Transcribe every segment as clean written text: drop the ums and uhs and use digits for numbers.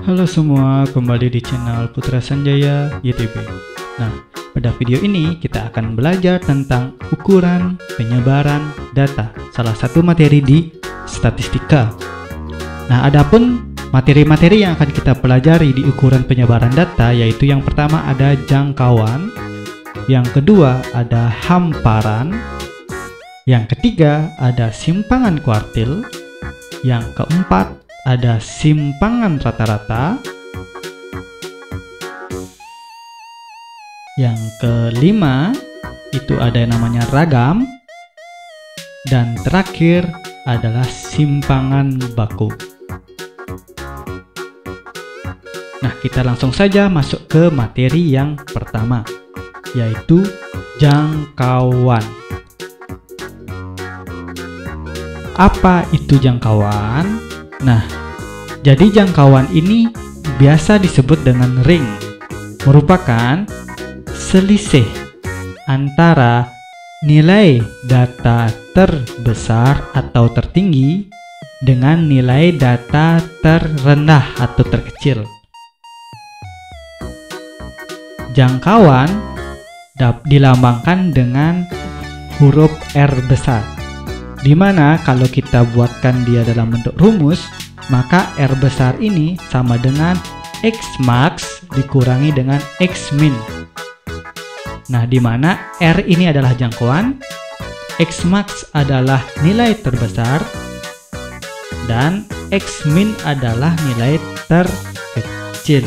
Halo semua, kembali di channel Putra Sanjaya YTB. Nah, pada video ini kita akan belajar tentang ukuran penyebaran data, salah satu materi di statistika. Nah, adapun materi-materi yang akan kita pelajari di ukuran penyebaran data, yaitu yang pertama ada jangkauan, yang kedua ada hamparan, yang ketiga ada simpangan kuartil, yang keempat ada simpangan rata-rata, yang kelima itu ada yang namanya ragam, dan terakhir adalah simpangan baku. Nah, kita langsung saja masuk ke materi yang pertama, yaitu jangkauan. Apa itu jangkauan? Nah, jadi jangkauan ini biasa disebut dengan ring, merupakan selisih antara nilai data terbesar atau tertinggi dengan nilai data terendah atau terkecil. Jangkauan dilambangkan dengan huruf R besar, di mana kalau kita buatkan dia dalam bentuk rumus, maka R besar ini sama dengan X max dikurangi dengan X min. Nah, di mana R ini adalah jangkauan, X max adalah nilai terbesar, dan X min adalah nilai terkecil.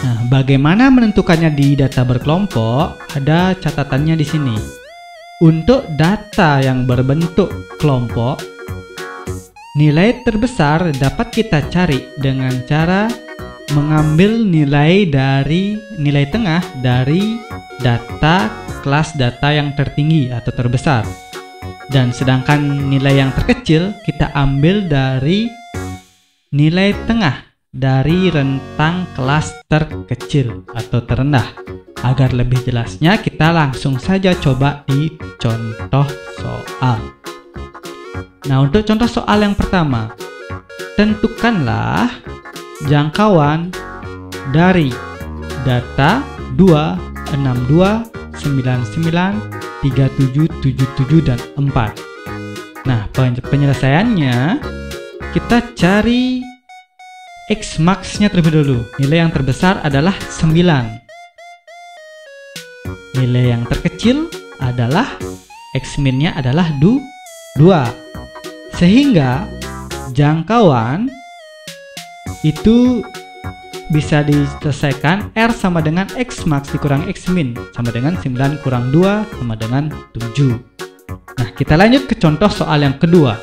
Nah, bagaimana menentukannya di data berkelompok? Ada catatannya di sini. Untuk data yang berbentuk kelompok, nilai terbesar dapat kita cari dengan cara mengambil nilai tengah dari data kelas data yang tertinggi atau terbesar. Dan sedangkan nilai yang terkecil kita ambil dari nilai tengah dari rentang kelas terkecil atau terendah. Agar lebih jelasnya, kita langsung saja coba di contoh soal. Nah, untuk contoh soal yang pertama, tentukanlah jangkauan dari data 2, 62, 99, 3777 dan 4. Nah, penyelesaiannya kita cari X max-nya terlebih dulu. Nilai yang terbesar adalah 9. Nilai yang terkecil adalah X min-nya adalah 2. Sehingga jangkauan itu bisa diselesaikan R sama dengan X max dikurangi X min sama dengan 9 kurang 2 sama dengan 7. Nah, kita lanjut ke contoh soal yang kedua.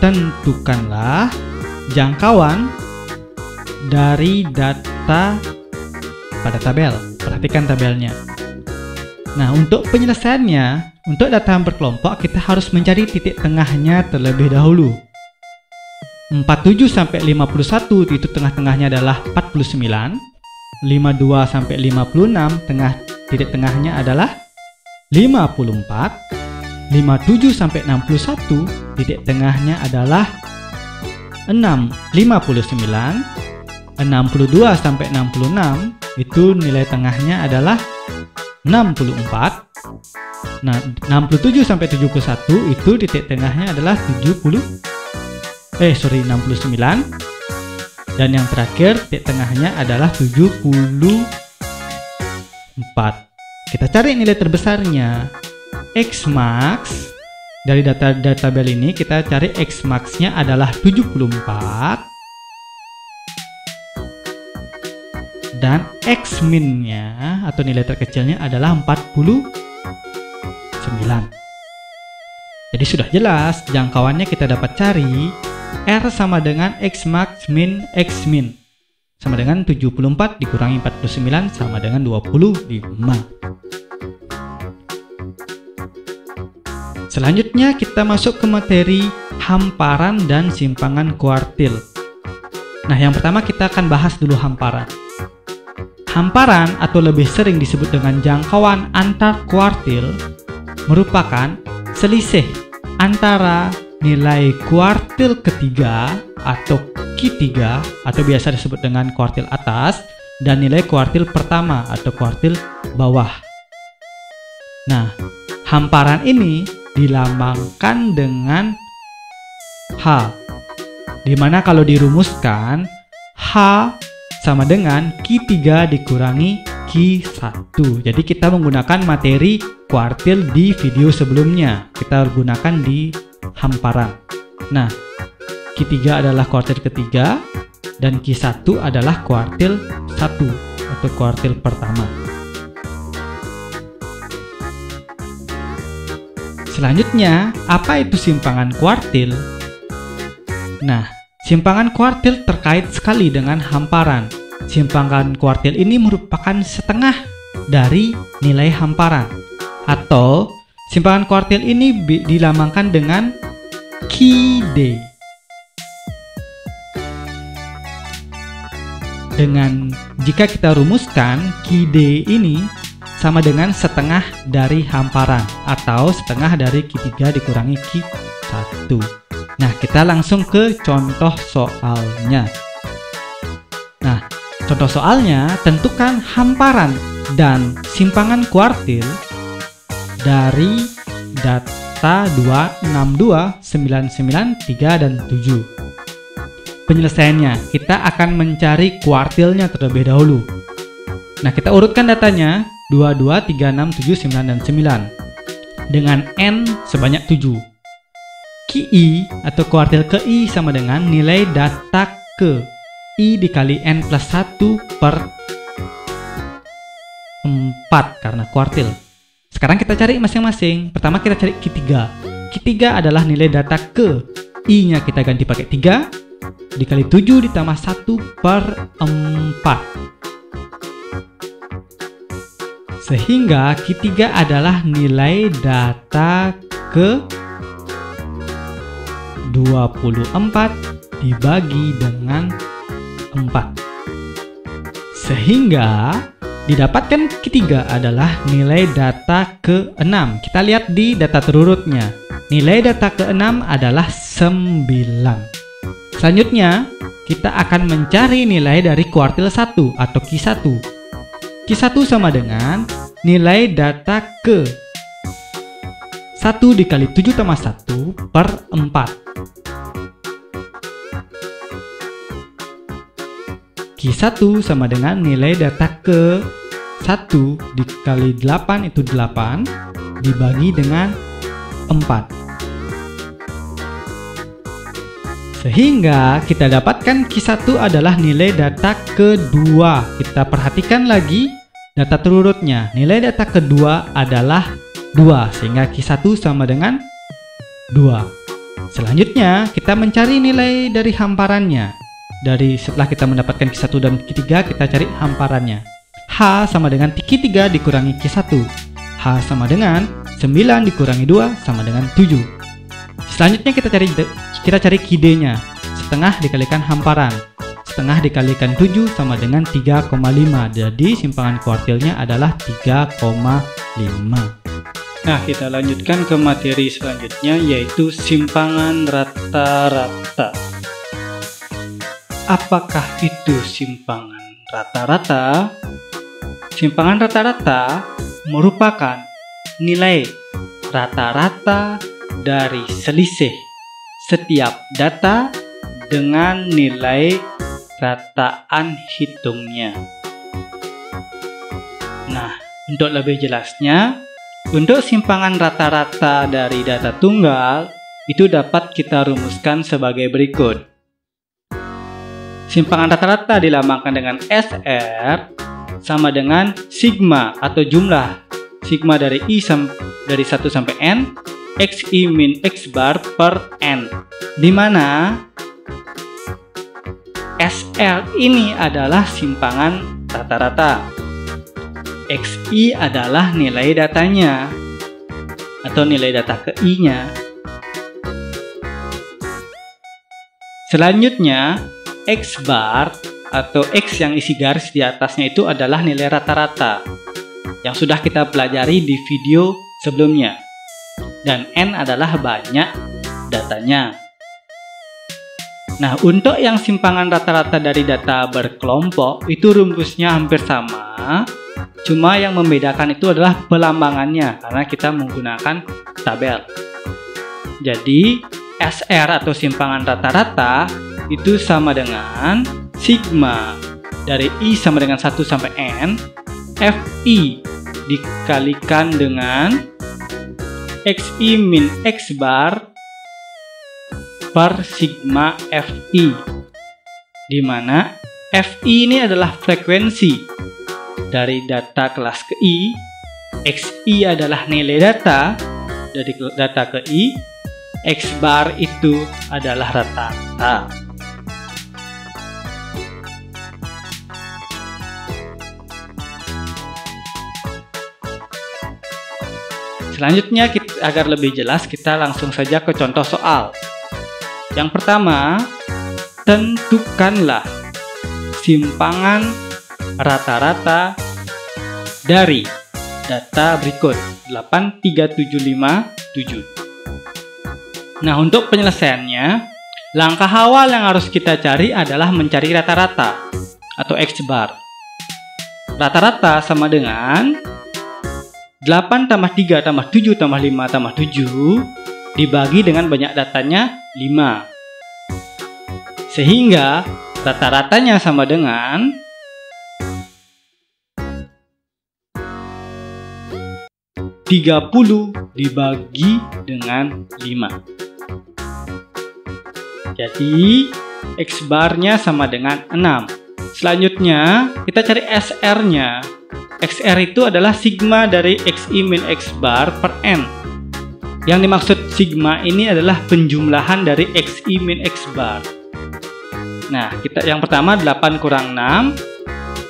Tentukanlah jangkauan dari data pada tabel. Perhatikan tabelnya. Nah, untuk penyelesaiannya, untuk data berkelompok kita harus mencari titik tengahnya terlebih dahulu. 47 sampai 51 itu tengah-tengahnya adalah 49. 52 sampai 56 titik tengahnya adalah 54. 57 sampai 61 titik tengahnya adalah 59. 62 sampai 66 itu nilai tengahnya adalah 64. Nah, 67 sampai 71 itu titik tengahnya adalah 69. Dan yang terakhir titik tengahnya adalah 74. Kita cari nilai terbesarnya. X max dari data tabel ini kita cari X max-nya adalah 74. Dan X min-nya atau nilai terkecilnya adalah 49. Jadi sudah jelas jangkauannya kita dapat cari R sama dengan X max min X min sama dengan 74 dikurangi 49 sama dengan 25. Selanjutnya kita masuk ke materi hamparan dan simpangan kuartil. Nah, yang pertama kita akan bahas dulu hamparan. Hamparan atau lebih sering disebut dengan jangkauan antar kuartil merupakan selisih antara nilai kuartil ketiga atau Q3 atau biasa disebut dengan kuartil atas dan nilai kuartil pertama atau kuartil bawah. Nah, hamparan ini dilambangkan dengan H, dimana kalau dirumuskan H sama dengan Q3 dikurangi Q1. Jadi kita menggunakan materi kuartil di video sebelumnya. Kita gunakan di hamparan. Nah, Q3 adalah kuartil ketiga dan Q1 adalah kuartil 1 atau kuartil pertama. Selanjutnya, apa itu simpangan kuartil? Nah, simpangan kuartil terkait sekali dengan hamparan. Simpangan kuartil ini merupakan setengah dari nilai hamparan. Atau simpangan kuartil ini dilambangkan dengan QD. Dengan jika kita rumuskan QD ini sama dengan setengah dari hamparan atau setengah dari Q3 dikurangi Q1. Nah, kita langsung ke contoh soalnya. Nah, contoh soalnya tentukan hamparan dan simpangan kuartil dari data 262, 99, 3, dan 7. Penyelesaiannya, kita akan mencari kuartilnya terlebih dahulu. Nah, kita urutkan datanya 22, 3, 6, 7, 9, dan 9 dengan N sebanyak 7. QI atau kuartil ke I sama dengan nilai data ke I dikali N plus 1 per 4 karena kuartil. Sekarang kita cari masing-masing. Pertama kita cari Q3. Q3 adalah nilai data ke I-nya kita ganti pakai 3 dikali 7 ditambah 1 per 4. Sehingga Q3 adalah nilai data ke 24 dibagi dengan 4. Sehingga didapatkan Q3 adalah nilai data ke-6. Kita lihat di data terurutnya. Nilai data ke-6 adalah 9. Selanjutnya, kita akan mencari nilai dari kuartil 1 atau Q1. Q1 sama dengan nilai data ke 1 dikali 7 tambah 1 per 4. Q1 sama dengan nilai data ke 1 dikali 8 itu 8 dibagi dengan 4. Sehingga kita dapatkan Q1 adalah nilai data kedua. Kita perhatikan lagi data terurutnya. Nilai data kedua adalah 2, sehingga Q1 sama dengan 2. Selanjutnya, kita mencari nilai dari hamparannya. Setelah kita mendapatkan Q1 dan Q3, kita cari hamparannya. H sama dengan Q3 dikurangi Q1. H sama dengan 9 dikurangi 2 sama dengan 7. Selanjutnya kita cari QD-nya. Setengah dikalikan hamparan. Setengah dikalikan 7 sama dengan 3,5. Jadi simpangan kuartilnya adalah 3,5. Nah, kita lanjutkan ke materi selanjutnya, yaitu simpangan rata-rata. Apakah itu simpangan rata-rata? Simpangan rata-rata merupakan nilai rata-rata dari selisih setiap data dengan nilai rataan hitungnya. Nah, untuk lebih jelasnya, untuk simpangan rata-rata dari data tunggal, itu dapat kita rumuskan sebagai berikut. Simpangan rata-rata dilambangkan dengan SR sama dengan sigma atau jumlah sigma dari I dari 1 sampai N, XI min X bar per N. Di mana SR ini adalah simpangan rata-rata. XI adalah nilai datanya atau nilai data ke I-nya. Selanjutnya, X bar atau X yang isi garis di atasnya itu adalah nilai rata-rata yang sudah kita pelajari di video sebelumnya. dan N adalah banyak datanya. Nah, untuk yang simpangan rata-rata dari data berkelompok itu rumusnya hampir sama, cuma yang membedakan itu adalah pelambangannya karena kita menggunakan tabel. Jadi SR atau simpangan rata-rata itu sama dengan sigma dari I sama dengan 1 sampai N FI dikalikan dengan XI min X bar per sigma FI, di mana FI ini adalah frekuensi dari data kelas ke I, XI adalah nilai data dari data ke I, X bar itu adalah rata-rata. Selanjutnya, agar lebih jelas, kita langsung saja ke contoh soal. Yang pertama, tentukanlah simpangan rata-rata dari data berikut 83757. Nah, untuk penyelesaiannya, langkah awal yang harus kita cari adalah mencari rata-rata atau X bar. Rata-rata sama dengan 8 tambah 3 tambah 7 tambah 5 tambah 7 dibagi dengan banyak datanya 5. Sehingga rata-ratanya sama dengan 30 dibagi dengan 5. Jadi X barnya sama dengan 6. Selanjutnya kita cari SR-nya. XR itu adalah sigma dari XI min X bar per N. Yang dimaksud sigma ini adalah penjumlahan dari XI min X bar. Nah, kita yang pertama 8 kurang 6,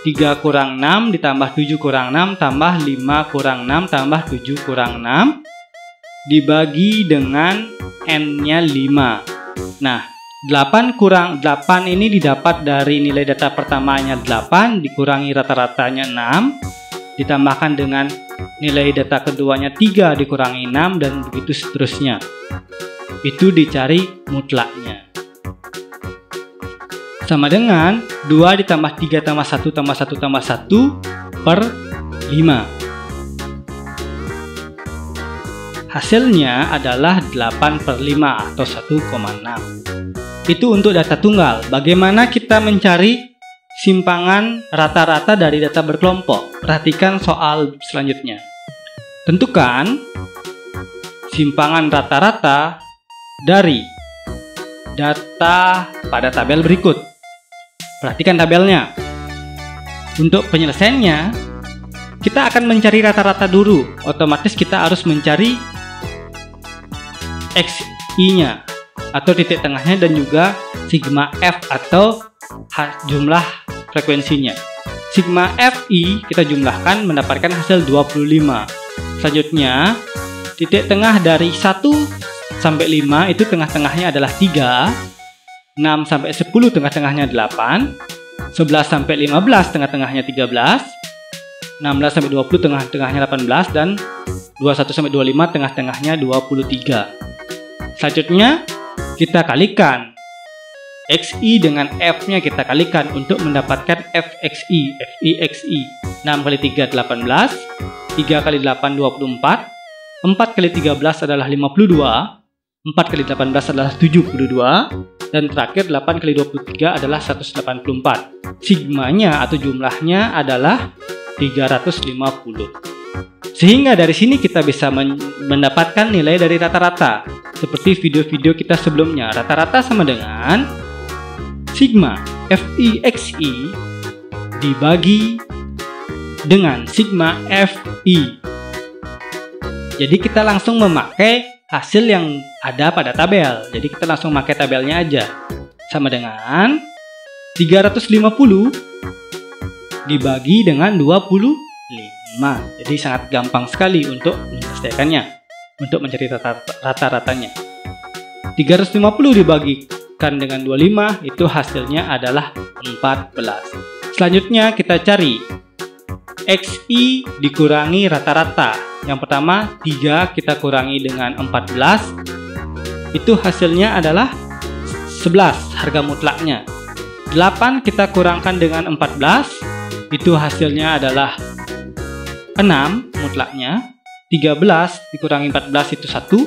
3 kurang 6 ditambah 7 kurang 6 tambah 5 kurang 6 tambah 7 kurang 6 dibagi dengan N-nya 5. Nah, 8 kurang 8 ini didapat dari nilai data pertamanya 8 dikurangi rata-ratanya 6 ditambahkan dengan nilai data keduanya 3 dikurangi 6 dan begitu seterusnya. Itu dicari mutlaknya. Sama dengan 2 ditambah 3 tambah 1 tambah 1 tambah 1 per 5. Hasilnya adalah 8 per 5 atau 1,6. Itu untuk data tunggal. Bagaimana kita mencari simpangan rata-rata dari data berkelompok? Perhatikan soal selanjutnya. Tentukan simpangan rata-rata dari data pada tabel berikut. Perhatikan tabelnya. Untuk penyelesaiannya, kita akan mencari rata-rata dulu. Otomatis kita harus mencari XI-nya atau titik tengahnya dan juga sigma F atau jumlah frekuensinya. Sigma Fi kita jumlahkan mendapatkan hasil 25. Selanjutnya, titik tengah dari 1 sampai 5 itu tengah-tengahnya adalah 3, 6 sampai 10 tengah-tengahnya 8, 11 sampai 15 tengah-tengahnya 13, 16 sampai 20 tengah-tengahnya 18 dan 21 sampai 25 tengah-tengahnya 23. Selanjutnya, kita kalikan XI dengan F-nya kita kalikan untuk mendapatkan FXI. FIXI 6 kali 3 18, 3 kali 8 24, 4 kali 13 adalah 52, 4 kali 18 adalah 72, dan terakhir 8 kali 23 adalah 184. Sigmanya atau jumlahnya adalah 350. Sehingga dari sini kita bisa mendapatkan nilai dari rata-rata. Seperti video-video kita sebelumnya, rata-rata sama dengan sigma FIXI dibagi dengan sigma FI. Jadi kita langsung memakai hasil yang ada pada tabel. Jadi kita langsung pakai tabelnya aja. Sama dengan 350 dibagi dengan 25. Jadi sangat gampang sekali untuk menyelesaikannya, untuk mencari rata-ratanya. 350 dibagikan dengan 25 itu hasilnya adalah 14. Selanjutnya kita cari XI dikurangi rata-rata. Yang pertama 3 kita kurangi dengan 14, itu hasilnya adalah 11 harga mutlaknya. 8 kita kurangkan dengan 14, itu hasilnya adalah 6 mutlaknya. 13 dikurangi 14 itu 1,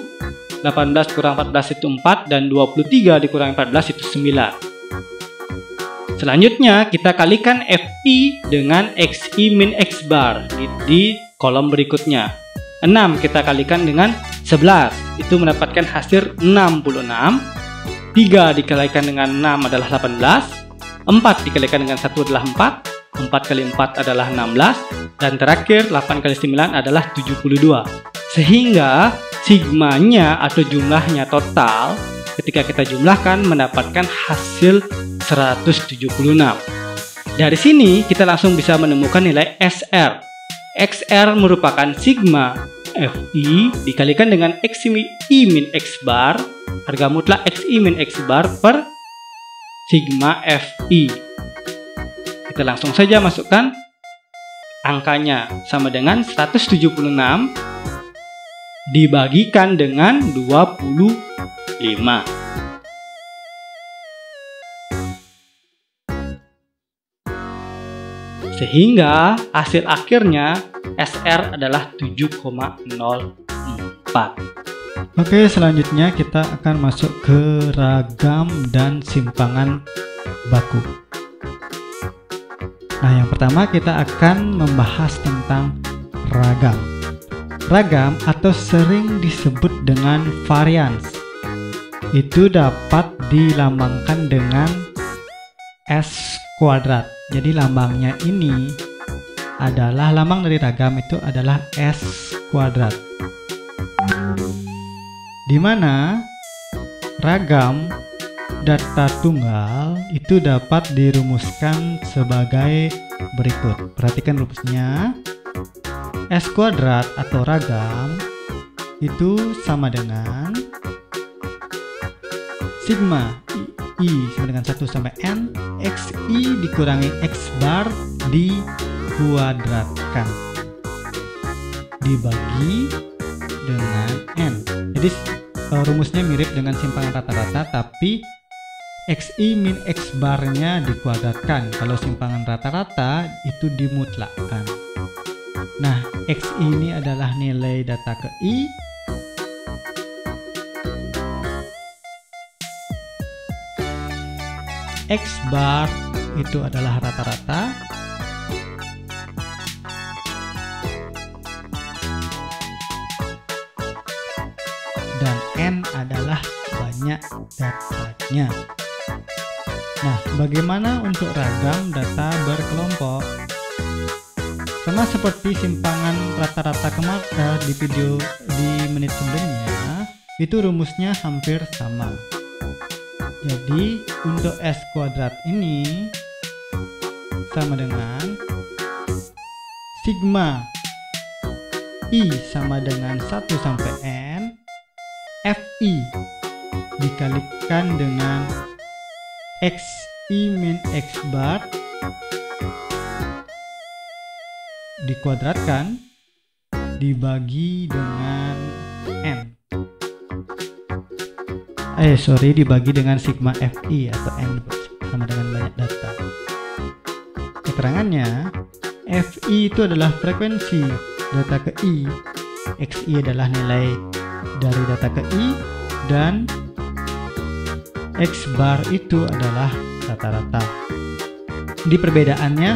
18 kurang 14 itu 4, dan 23 dikurangi 14 itu 9. Selanjutnya kita kalikan FI dengan XI min X bar di kolom berikutnya. 6 kita kalikan dengan 11, itu mendapatkan hasil 66. 3 dikalikan dengan 6 adalah 18, 4 dikalikan dengan 1 adalah 4, 4 kali 4 adalah 16, dan terakhir 8 kali 9 adalah 72. Sehingga sigmanya atau jumlahnya total ketika kita jumlahkan mendapatkan hasil 176. Dari sini kita langsung bisa menemukan nilai SR. XR merupakan sigma FI dikalikan dengan XI min X bar, harga mutlak XI min X bar per sigma FI. Kita langsung saja masukkan angkanya, sama dengan 176 dibagikan dengan 25. Sehingga hasil akhirnya SR adalah 7,04. Oke, selanjutnya kita akan masuk ke ragam dan simpangan baku. Nah, yang pertama kita akan membahas tentang ragam. Ragam atau sering disebut dengan varians itu dapat dilambangkan dengan S kuadrat. Jadi lambangnya ini adalah lambang dari ragam itu adalah S kuadrat. Di mana ragam data tunggal itu dapat dirumuskan sebagai berikut. Perhatikan rumusnya. S kuadrat atau ragam itu sama dengan sigma I sama dengan 1 sampai N XI dikurangi X bar dikuadratkan dibagi dengan N. Jadi rumusnya mirip dengan simpangan rata-rata, tapi XI min X barnya dikuadratkan. Kalau simpangan rata-rata itu dimutlakkan. Nah, XI ini adalah nilai data ke I, X bar itu adalah rata-rata, dan N adalah banyak datanya. Nah, bagaimana untuk ragam data berkelompok? Sama seperti simpangan rata-rata kemarin di video di menit sebelumnya, itu rumusnya hampir sama. Jadi untuk S kuadrat ini sama dengan sigma I sama dengan 1 sampai N FI dikalikan dengan XI min X bar dikuadratkan dibagi dengan N. Dibagi dengan sigma FI atau N sama dengan banyak data. Keterangannya, FI itu adalah frekuensi data ke I, XI adalah nilai dari data ke I, dan X bar itu adalah rata-rata. Di perbedaannya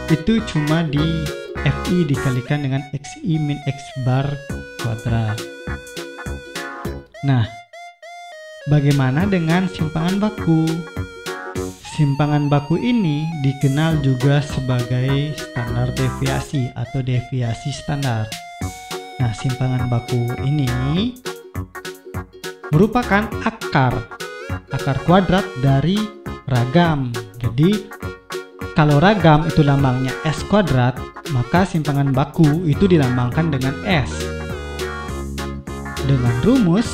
itu cuma di FI dikalikan dengan XI min X bar kuadrat. Nah, bagaimana dengan simpangan baku? Simpangan baku ini dikenal juga sebagai standar deviasi atau deviasi standar. Nah, simpangan baku ini merupakan akar kuadrat dari ragam. Jadi, kalau ragam itu lambangnya S kuadrat, maka simpangan baku itu dilambangkan dengan S. Dengan rumus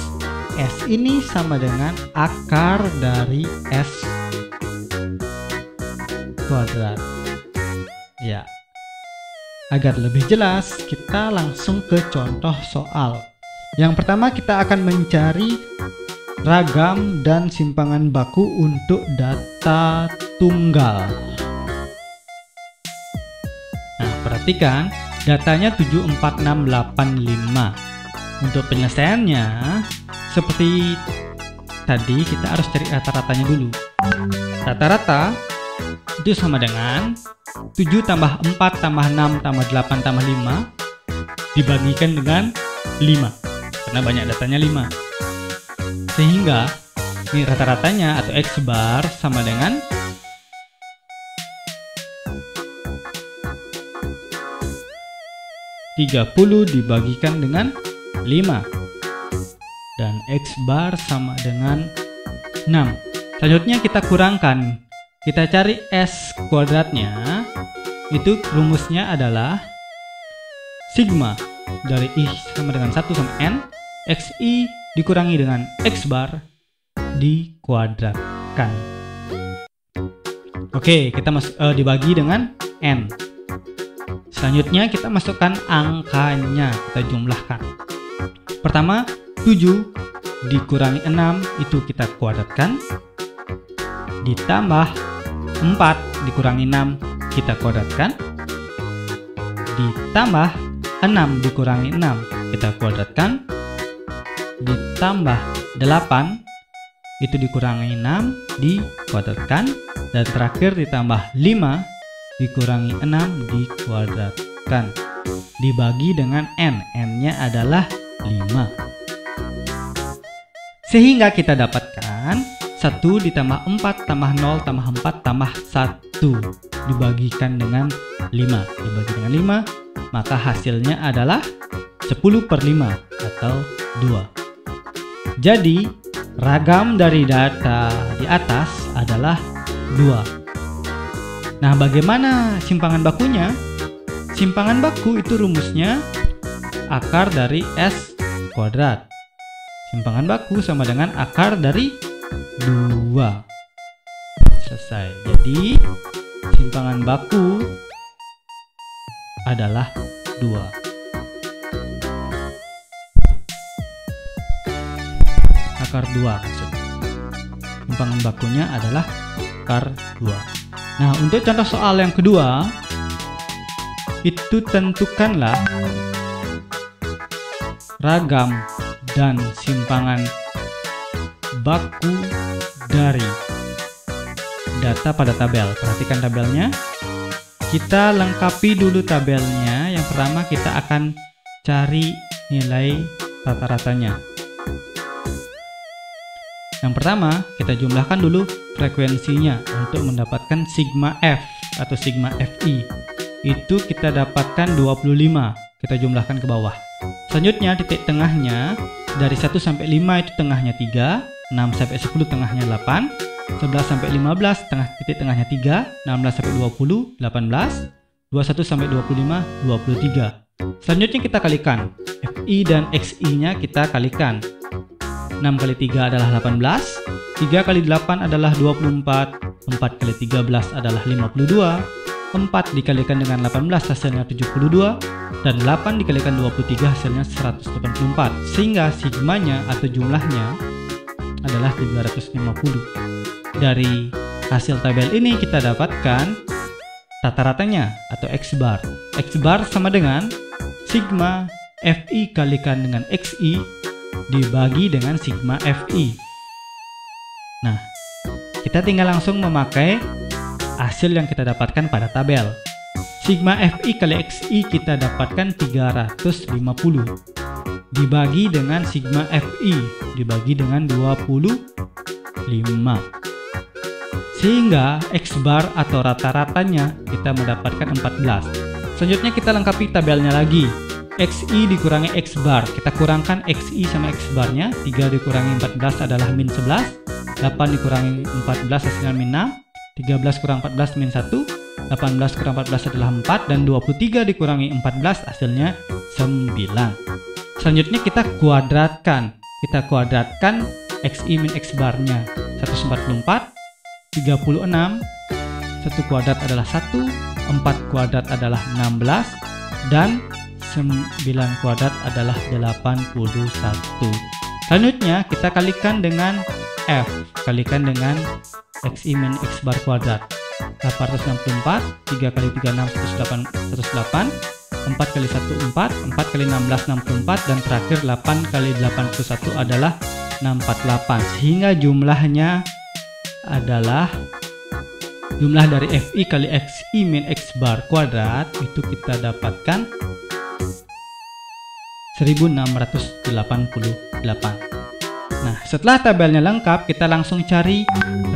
S ini sama dengan akar dari S kuadrat. Ya. Agar lebih jelas, kita langsung ke contoh soal. Yang pertama kita akan mencari ragam dan simpangan baku untuk data tunggal. Nah, perhatikan datanya 74685. Untuk penyelesaiannya, seperti tadi kita harus cari rata-ratanya dulu. Rata-rata itu sama dengan 7 tambah 4 tambah 6 tambah 8 tambah 5 dibagikan dengan 5. Karena banyak datanya 5. Sehingga ini rata-ratanya atau X bar sama dengan 30 dibagikan dengan 5. Dan X bar sama dengan 6. Selanjutnya kita kurangkan. Kita cari S kuadratnya. Itu rumusnya adalah sigma dari I sama dengan 1 sampai N. XI dikurangi dengan X bar dikuadratkan. Oke, kita dibagi dengan N. Selanjutnya kita masukkan angkanya, kita jumlahkan. Pertama, 7 dikurangi 6 itu kita kuadratkan. Ditambah 4 dikurangi 6 kita kuadratkan. Ditambah 6 dikurangi 6 kita kuadratkan. Ditambah 8 itu dikurangi 6 dikuadratkan. Dan terakhir ditambah 5 dikurangi 6 dikuadratkan. Dibagi dengan N. N-nya adalah 5. Sehingga kita dapatkan 1 ditambah 4 tambah 0 tambah 4 tambah 1 dibagikan dengan 5. Dibagi dengan 5, maka hasilnya adalah 10/5 atau 2. Jadi ragam dari data di atas adalah 2. Nah, bagaimana simpangan bakunya? Simpangan baku itu rumusnya akar dari S kuadrat. Simpangan baku sama dengan akar dari 2. Selesai. Jadi simpangan baku adalah 2. Akar 2 maksudnya. Simpangan bakunya adalah akar 2. Nah, untuk contoh soal yang kedua, itu tentukanlah ragam dan simpangan baku dari data pada tabel. Perhatikan tabelnya. Kita lengkapi dulu tabelnya. Yang pertama kita akan cari nilai rata-ratanya. Yang pertama, kita jumlahkan dulu frekuensinya untuk mendapatkan sigma F atau sigma Fi. Itu kita dapatkan 25. Kita jumlahkan ke bawah. Selanjutnya titik tengahnya dari 1 sampai 5 itu tengahnya 3, 6 sampai 10 tengahnya 8, 11 sampai 15 titik tengahnya 3, 16 sampai 20 18, 21 sampai 25 23. Selanjutnya kita kalikan. Fi dan Xi-nya kita kalikan. 6 kali 3 adalah 18, 3 kali 8 adalah 24, 4 kali 13 adalah 52, 4 dikalikan dengan 18 hasilnya 72, dan 8 dikalikan 23 hasilnya 184. Sehingga sigmanya atau jumlahnya adalah 350. Dari hasil tabel ini kita dapatkan rata-ratanya atau X bar. X bar sama dengan sigma Fi kalikan dengan Xi dibagi dengan sigma Fi. Nah, kita tinggal langsung memakai hasil yang kita dapatkan pada tabel. Sigma Fi kali Xi kita dapatkan 350 dibagi dengan sigma Fi dibagi dengan 25. Sehingga X bar atau rata-ratanya kita mendapatkan 14. Selanjutnya kita lengkapi tabelnya lagi. Xi dikurangi X bar, kita kurangkan Xi sama X barnya. 3 dikurangi 14 adalah min 11, 8 dikurangi 14 hasilnya min 6, 13 kurang 14 min 1, 18 kurang 14 adalah 4, dan 23 dikurangi 14 hasilnya 9. Selanjutnya kita kuadratkan. Kita kuadratkan Xi min X barnya 144, 36, 1 kuadrat adalah 1, 4 kuadrat adalah 16, dan 9 kuadrat adalah 81. Selanjutnya kita kalikan dengan F, kalikan dengan XI min X bar kuadrat. 864, 3 kali 3 6 108, 4 kali 1 4, 4 kali 16 64, dan terakhir 8 kali 81 adalah 648. Sehingga jumlahnya adalah jumlah dari FI kali XI min X bar kuadrat itu kita dapatkan 1688. Nah, setelah tabelnya lengkap, kita langsung cari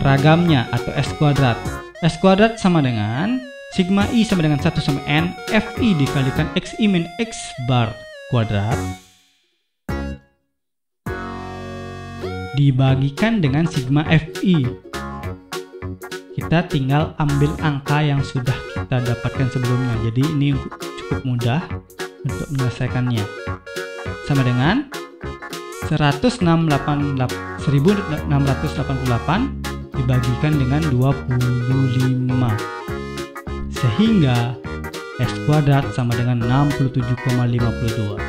ragamnya atau S kuadrat. S kuadrat sama dengan sigma I sama dengan 1 sama N FI dikalikan XI min X bar kuadrat dibagikan dengan sigma FI. Kita tinggal ambil angka yang sudah kita dapatkan sebelumnya. Jadi ini cukup mudah untuk menyelesaikannya. Sama dengan 1688 dibagikan dengan 25. Sehingga S kuadrat sama dengan 67,52.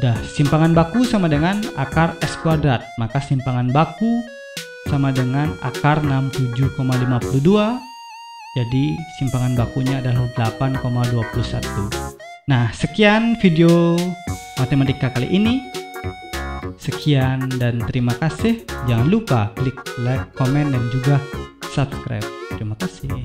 Dah, simpangan baku sama dengan akar S kuadrat. Maka simpangan baku sama dengan akar 67,52. Jadi simpangan bakunya adalah 8,21. Nah, sekian video matematika kali ini. Sekian dan terima kasih. Jangan lupa klik like, komen, dan juga subscribe. Terima kasih.